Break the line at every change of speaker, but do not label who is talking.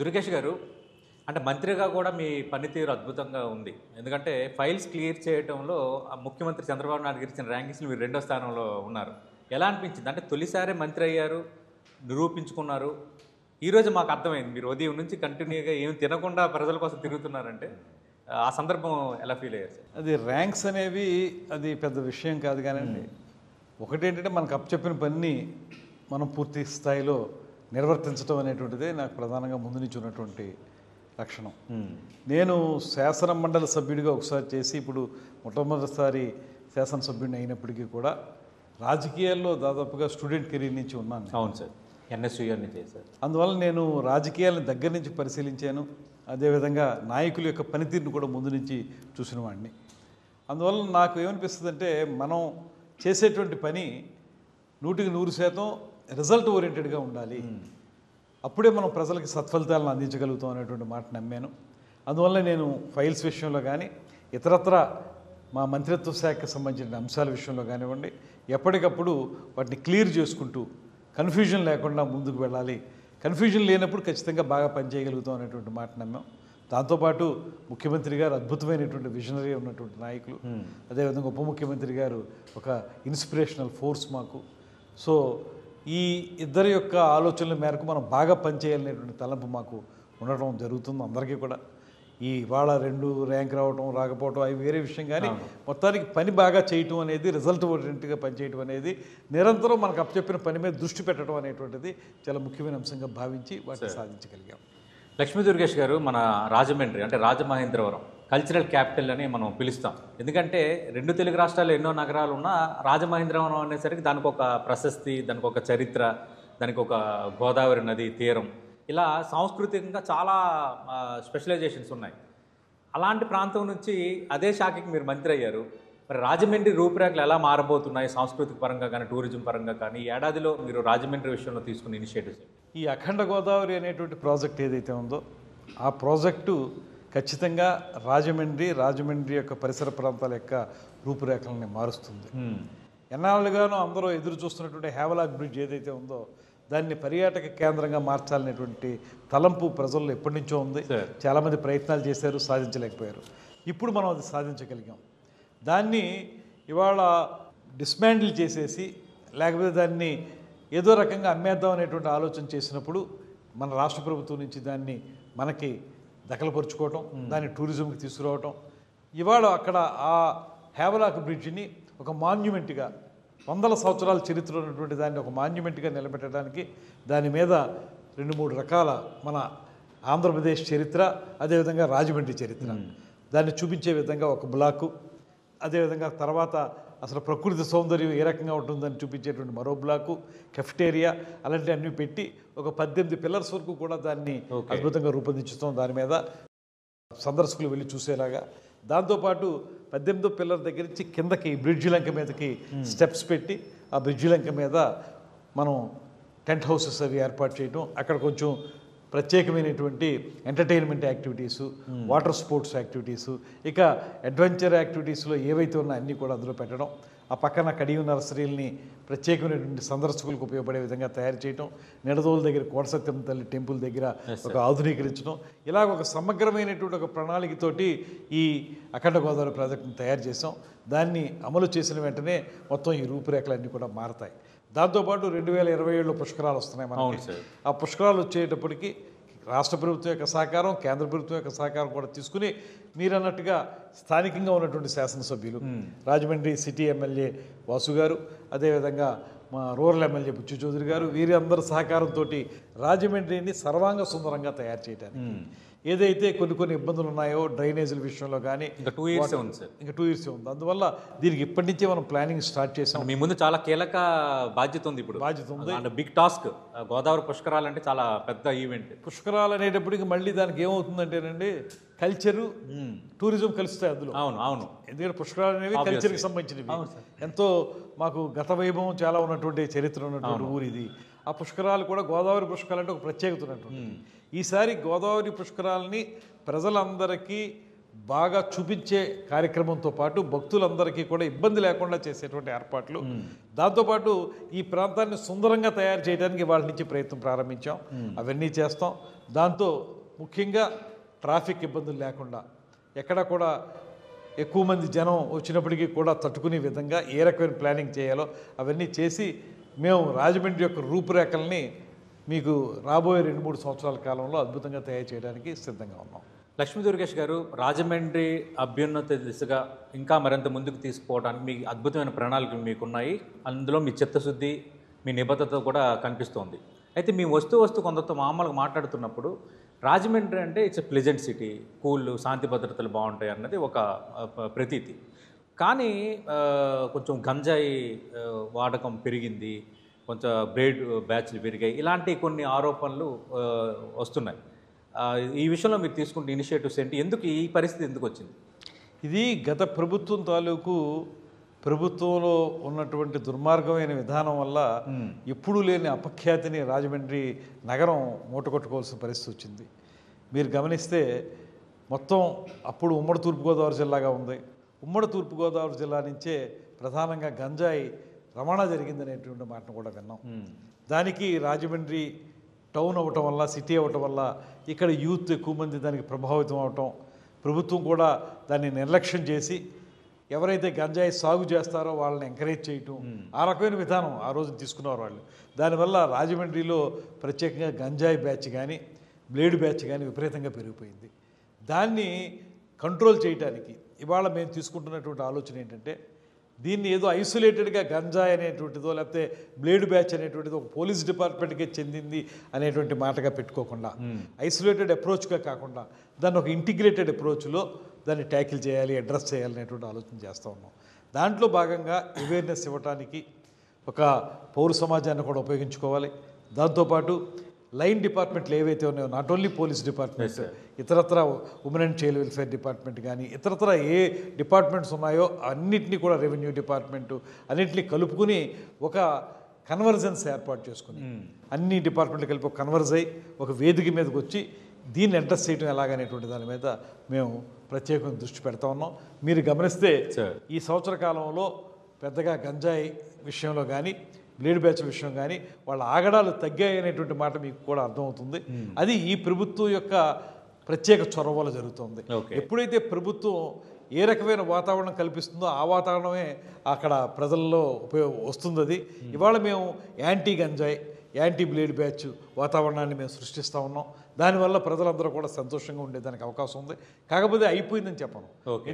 దుర్గేష్ గారు, అంటే మంత్రిగా కూడా మీ పనితీరు అద్భుతంగా ఉంది. ఎందుకంటే ఫైల్స్ క్లియర్ చేయటంలో ముఖ్యమంత్రి చంద్రబాబు నాయుడు గారు ఇచ్చిన ర్యాంకింగ్స్‌లో మీరు రెండో స్థానంలో ఉన్నారు. ఎలా అనిపించింది? అంటే తొలిసారే మంత్రి అయ్యారు, నిరూపించుకున్నారు. ఈరోజు మాకు అర్థమైంది. మీరు ఉదయం నుంచి కంటిన్యూగా ఏమి తినకుండా ప్రజల కోసం తిరుగుతున్నారంటే ఆ సందర్భం ఎలా ఫీల్ అయ్యారు సార్?
అది ర్యాంక్స్ అనేవి అది పెద్ద విషయం కాదు కానండి. ఒకటేంటంటే మనకు అప్పచెప్పిన పనిని మనం పూర్తి స్థాయిలో నిర్వర్తించడం అనేటువంటిదే నాకు ప్రధానంగా ముందు నుంచి ఉన్నటువంటి లక్షణం. నేను శాసన మండలి సభ్యుడిగా ఒకసారి చేసి ఇప్పుడు మొట్టమొదటిసారి శాసనసభ్యుడిని అయినప్పటికీ కూడా రాజకీయాల్లో దాదాపుగా స్టూడెంట్ కెరీర్ నుంచి ఉన్నాను.
అవును సార్, ఎన్ఎస్యూఆర్ని చేశారు.
అందువల్ల నేను రాజకీయాలను దగ్గర నుంచి పరిశీలించాను. అదేవిధంగా నాయకుల యొక్క పనితీరును కూడా ముందు నుంచి చూసిన వాడిని. అందువల్ల నాకు ఏమనిపిస్తుందంటే మనం చేసేటువంటి పని 100% రిజల్ట్ ఓరియంటెడ్గా ఉండాలి. అప్పుడే మనం ప్రజలకి సత్ఫలితాలను అందించగలుగుతాం అనేటువంటి మాట నమ్మాను. అందువల్ల నేను ఫైల్స్ విషయంలో కానీ ఇతరత్ర మా మంత్రిత్వ శాఖకు సంబంధించిన అంశాల విషయంలో కానివ్వండి, ఎప్పటికప్పుడు వాటిని క్లియర్ చేసుకుంటూ కన్ఫ్యూజన్ లేకుండా ముందుకు వెళ్ళాలి. కన్ఫ్యూజన్ లేనప్పుడు ఖచ్చితంగా బాగా పనిచేయగలుగుతాం అనేటువంటి మాట నమ్మాం. దాంతోపాటు ముఖ్యమంత్రి గారు అద్భుతమైనటువంటి విజనరీ ఉన్నటువంటి నాయకులు, అదేవిధంగా ఉప ముఖ్యమంత్రి గారు ఒక ఇన్స్పిరేషనల్ ఫోర్స్ మాకు. సో ఈ ఇద్దరి యొక్క ఆలోచనల మేరకు మనం బాగా పనిచేయాలనేటువంటి తలంపు మాకు ఉండటం జరుగుతుంది అందరికీ కూడా. ఈ వాళ్ళ 2 ర్యాంక్ రావటం రాకపోవటం అవి వేరే విషయం, కానీ మొత్తానికి పని బాగా చేయటం అనేది, రిజల్ట్ ఓరియంటెడ్గా పనిచేయటం అనేది, నిరంతరం మనకు అప్పచెప్పిన పని మీద దృష్టి పెట్టడం అనేటువంటిది చాలా ముఖ్యమైన అంశంగా భావించి వాటిని సాధించగలిగాం.
లక్ష్మీ దుర్గేష్ గారు, మన రాజమండ్రి అంటే రాజమహేంద్రవరం కల్చరల్ క్యాపిటల్ అని మనం పిలుస్తాం. ఎందుకంటే 2 తెలుగు రాష్ట్రాల్లో ఎన్నో నగరాలు ఉన్నా రాజమహేంద్రవరం అనేసరికి దానికి ఒక ప్రశస్తి, దానికి ఒక చరిత్ర, దానికి ఒక గోదావరి నది తీరం, ఇలా సాంస్కృతికంగా చాలా స్పెషలైజేషన్స్ ఉన్నాయి. అలాంటి ప్రాంతం నుంచి అదే శాఖకి మీరు మంత్రి అయ్యారు. మరి రాజమండ్రి రూపురేఖలు ఎలా మారబోతున్నాయి సాంస్కృతిక పరంగా కానీ, టూరిజం పరంగా కానీ? ఈ ఏడాదిలో మీరు రాజమండ్రి విషయంలో తీసుకున్న ఇనిషియేటివ్స్?
ఈ అఖండ గోదావరి అనేటువంటి ప్రాజెక్ట్ ఏదైతే ఉందో ఆ ప్రాజెక్టు ఖచ్చితంగా రాజమండ్రి యొక్క పరిసర ప్రాంతాల యొక్క రూపురేఖలని మారుస్తుంది. ఎన్నాళ్ళుగానో అందరూ ఎదురు చూస్తున్నటువంటి హేవలాక్ బ్రిడ్జ్ ఏదైతే ఉందో దాన్ని పర్యాటక కేంద్రంగా మార్చాలనేటువంటి తలంపు ప్రజల్లో ఎప్పటి నుంచో ఉంది. చాలామంది ప్రయత్నాలు చేశారు, సాధించలేకపోయారు. ఇప్పుడు మనం అది సాధించగలిగాం. దాన్ని ఇవాళ డిస్మాండిల్ చేసేసి లేకపోతే దాన్ని ఏదో రకంగా అమ్మేద్దాం అనేటువంటి ఆలోచన చేసినప్పుడు మన రాష్ట్ర ప్రభుత్వం నుంచి దాన్ని మనకి దఖలుపరుచుకోవటం, దాన్ని టూరిజంకి తీసుకురావటం, ఇవాళ అక్కడ ఆ హేవలాక్ బ్రిడ్జిని ఒక మాన్యుమెంట్గా, 100 సంవత్సరాల చరిత్ర ఉన్నటువంటి దాన్ని ఒక మాన్యుమెంట్గా నిలబెట్టడానికి దాని మీద 2-3 రకాల మన ఆంధ్రప్రదేశ్ చరిత్ర, అదేవిధంగా రాజమండ్రి చరిత్ర దాన్ని చూపించే విధంగా ఒక బ్లాకు, అదేవిధంగా తర్వాత అసలు ప్రకృతి సౌందర్యం ఏ రకంగా ఉంటుందని చూపించేటువంటి మరో బ్లాకు, కెఫ్టేరియా, అలాంటివి అన్నీ పెట్టి ఒక 18 పిల్లర్స్ వరకు కూడా దాన్ని అద్భుతంగా రూపొందించుతాం. దాని మీద సందర్శకులు వెళ్ళి చూసేలాగా. దాంతోపాటు 18వ పిల్లర్ దగ్గర నుంచి కిందకి బ్రిడ్జి లంక మీదకి స్టెప్స్ పెట్టి ఆ బ్రిడ్జి లంక మీద మనం టెంట్ హౌసెస్ అవి ఏర్పాటు చేయడం, అక్కడ కొంచెం ప్రత్యేకమైనటువంటి entertainment activities, water sports activities, ఇక అడ్వెంచర్ యాక్టివిటీస్లో ఏవైతే ఉన్నాయో అన్నీ కూడా అందులో పెట్టడం, ఆ పక్కన కడియం నర్సరీలని ప్రత్యేకమైనటువంటి సందర్శకులకు ఉపయోగపడే విధంగా తయారు చేయడం, నిడదోలు దగ్గర కోటసత్యం తల్లి టెంపుల్ దగ్గర ఒక ఆధునీకరించడం, ఇలా ఒక సమగ్రమైనటువంటి ఒక ప్రణాళికతోటి ఈ అఖండ గోదావరి ప్రాజెక్టును తయారు చేసాం. దాన్ని అమలు చేసిన వెంటనే మొత్తం ఈ రూపురేఖలన్నీ కూడా మారతాయి. దాంతోపాటు 2027లో పుష్కరాలు వస్తున్నాయి మనకి. ఆ పుష్కరాలు వచ్చేటప్పటికి రాష్ట్ర ప్రభుత్వం యొక్క సహకారం, కేంద్ర ప్రభుత్వం యొక్క సహకారం కూడా తీసుకుని మీరన్నట్టుగా స్థానికంగా ఉన్నటువంటి శాసనసభ్యులు, రాజమండ్రి సిటీ ఎమ్మెల్యే వాసు గారు, అదేవిధంగా మా రూరల్ ఎమ్మెల్యే బుచ్చు చౌదరి గారు, వీరి అందరి సహకారంతో రాజమండ్రిని సర్వాంగ సుందరంగా తయారు చేయడానికి ఏదైతే కొన్ని ఇబ్బందులు ఉన్నాయో డ్రైనేజీల విషయంలో కానీ
ఇంకా 2 ఇయర్స్ ఉంది సార్.
ఇంకా 2 ఇయర్స్ ఉంది. అందువల్ల దీనికి ఇప్పటి నుంచే మనం ప్లానింగ్ స్టార్ట్ చేసాం.
మీ ముందు చాలా కీలక బాధ్యత ఉంది. ఇప్పుడు
బాధ్యత ఉంది,
అండ్ బిగ్ టాస్క్. గోదావరి పుష్కరాలు అంటే చాలా పెద్ద ఈవెంట్.
పుష్కరాలు అనేటప్పటికి మళ్ళీ దానికి ఏమవుతుందంటేనండి, కల్చరు టూరిజం కలుస్తాయి అందులో.
అవును.
ఎందుకంటే పుష్కరాలు అనేవి కల్చర్కి సంబంధించినవి. ఎంతో మాకు గత వైభవం చాలా ఉన్నటువంటి చరిత్ర ఉన్నటువంటి ఊరు ఇది. ఆ పుష్కరాలు కూడా గోదావరి పుష్కరాలు అంటే ఒక ప్రత్యేకత ఉన్నటువంటి. ఈసారి గోదావరి పుష్కరాలని ప్రజలందరికీ బాగా చూపించే కార్యక్రమంతో పాటు భక్తులందరికీ కూడా ఇబ్బంది లేకుండా చేసేటువంటి ఏర్పాట్లు, దాంతోపాటు ఈ ప్రాంతాన్ని సుందరంగా తయారు చేయడానికి వాళ్ళ నుంచి ప్రయత్నం ప్రారంభించాం. అవన్నీ చేస్తాం. దాంతో ముఖ్యంగా ట్రాఫిక్ ఇబ్బందులు లేకుండా, ఎక్కడ కూడా ఎక్కువ మంది జనం వచ్చినప్పటికీ కూడా తట్టుకునే విధంగా ఏ రకమైన ప్లానింగ్ చేయాలో అవన్నీ చేసి మేము రాజమండ్రి యొక్క రూపురేఖల్ని మీకు రాబోయే 2-3 సంవత్సరాల కాలంలో అద్భుతంగా తయారు చేయడానికి సిద్ధంగా ఉన్నాం.
లక్ష్మీ దుర్గేష్ గారు, రాజమండ్రి అభ్యున్నత దిశగా ఇంకా మరింత ముందుకు తీసుకుపోవడానికి మీ అద్భుతమైన ప్రణాళికలు మీకున్నాయి. అందులో మీ చిత్తశుద్ధి, మీ నిబద్ధత కూడా కనిపిస్తోంది. అయితే మీ వస్తూ కొందరితో మామూలుగా మాట్లాడుతున్నప్పుడు రాజమండ్రి అంటే it's a pleasant city, cool, శాంతి భద్రతలు బాగుంటాయి అన్నది ఒక ప్రతీతి. కానీ కొంచెం గంజాయి వాడకం పెరిగింది, కొంచెం బ్రేడ్ బ్యాచ్లు పెరిగాయి, ఇలాంటి కొన్ని ఆరోపణలు వస్తున్నాయి. ఈ విషయంలో మీరు తీసుకుంటే ఇనిషియేటివ్స్ ఏంటి? ఎందుకు ఈ పరిస్థితి ఎందుకు వచ్చింది?
ఇది గత ప్రభుత్వం తాలూకు ప్రభుత్వంలో ఉన్నటువంటి దుర్మార్గమైన విధానం వల్ల ఎప్పుడూ లేని అపఖ్యాతిని రాజమండ్రి నగరం మూటకొట్టుకోవాల్సిన పరిస్థితి వచ్చింది. మీరు గమనిస్తే మొత్తం అప్పుడు ఉమ్మడి తూర్పుగోదావరి జిల్లాగా ఉంది. ఉమ్మడి తూర్పుగోదావరి జిల్లా నుంచే ప్రధానంగా గంజాయి రవాణా జరిగిందనేటువంటి మాటను కూడా విన్నాం. దానికి రాజమండ్రి టౌన్ అవ్వటం వల్ల, సిటీ అవ్వటం వల్ల ఇక్కడ యూత్ ఎక్కువ మంది దానికి ప్రభావితం అవటం, ప్రభుత్వం కూడా దాన్ని నిర్లక్ష్యం చేసి ఎవరైతే గంజాయి సాగు చేస్తారో వాళ్ళని ఎంకరేజ్ చేయటం, ఆ రకమైన విధానం ఆ రోజు తీసుకున్నారు వాళ్ళు. దానివల్ల రాజమండ్రిలో ప్రత్యేకంగా గంజాయి బ్యాచ్ కానీ బ్లేడ్ బ్యాచ్ కానీ విపరీతంగా పెరిగిపోయింది. దాన్ని కంట్రోల్ చేయడానికి ఇవాళ మేము తీసుకుంటున్నటువంటి ఆలోచన ఏంటంటే, దీన్ని ఏదో ఐసోలేటెడ్గా గంజాయి అనేటువంటిదో లేకపోతే బ్లేడ్ బ్యాచ్ అనేటువంటిదో ఒక పోలీస్ డిపార్ట్మెంట్కే చెందింది అనేటువంటి మాటగా పెట్టుకోకుండా, ఐసోలేటెడ్ అప్రోచ్గా కాకుండా దాన్ని ఒక ఇంటిగ్రేటెడ్ అప్రోచ్లో దాన్ని ట్యాకిల్ చేయాలి, అడ్రస్ చేయాలి అనేటువంటి ఆలోచన చేస్తూ ఉన్నాం. దాంట్లో భాగంగా అవేర్నెస్ ఇవ్వడానికి ఒక పౌర సమాజాన్ని కూడా ఉపయోగించుకోవాలి. దాంతోపాటు లైన్ డిపార్ట్మెంట్లు ఏవైతే ఉన్నాయో, నాట్ ఓన్లీ పోలీస్ డిపార్ట్మెంట్, ఇతరత్ర women and child welfare department కానీ ఇతరత్ర ఏ డిపార్ట్మెంట్స్ ఉన్నాయో అన్నింటినీ కూడా, రెవెన్యూ డిపార్ట్మెంటు అన్నింటినీ కలుపుకుని ఒక కన్వర్జెన్స్ ఏర్పాటు చేసుకుని అన్ని డిపార్ట్మెంట్లు కలిపి ఒక కన్వర్జ్ అయ్యి ఒక వేదిక మీదకి వచ్చి దీన్ని అడ్రస్ చేయడం ఎలాగనేటువంటి దాని మీద మేము ప్రత్యేకంగా దృష్టి పెడతా ఉన్నాం. మీరు గమనిస్తే ఈ సంవత్సర కాలంలో పెద్దగా గంజాయి విషయంలో కానీ బ్లేడ్ బ్యాచ్ విషయం కానీ వాళ్ళ ఆగడాలు తగ్గాయి అనేటువంటి మాట మీకు కూడా అర్థమవుతుంది. అది ఈ ప్రభుత్వం యొక్క ప్రత్యేక చొరవ వల్ల జరుగుతుంది. ఎప్పుడైతే ప్రభుత్వం ఏ రకమైన వాతావరణం కల్పిస్తుందో ఆ వాతావరణమే అక్కడ ప్రజల్లో వస్తుంది. అది ఇవాళ మేము యాంటీ గంజాయి, యాంటీ బ్లేడ్ బ్యాచ్ వాతావరణాన్ని మేము సృష్టిస్తూ ఉన్నాం. దానివల్ల ప్రజలందరూ కూడా సంతోషంగా ఉండేదానికి అవకాశం ఉంది. కాకపోతే అయిపోయిందని చెప్పను.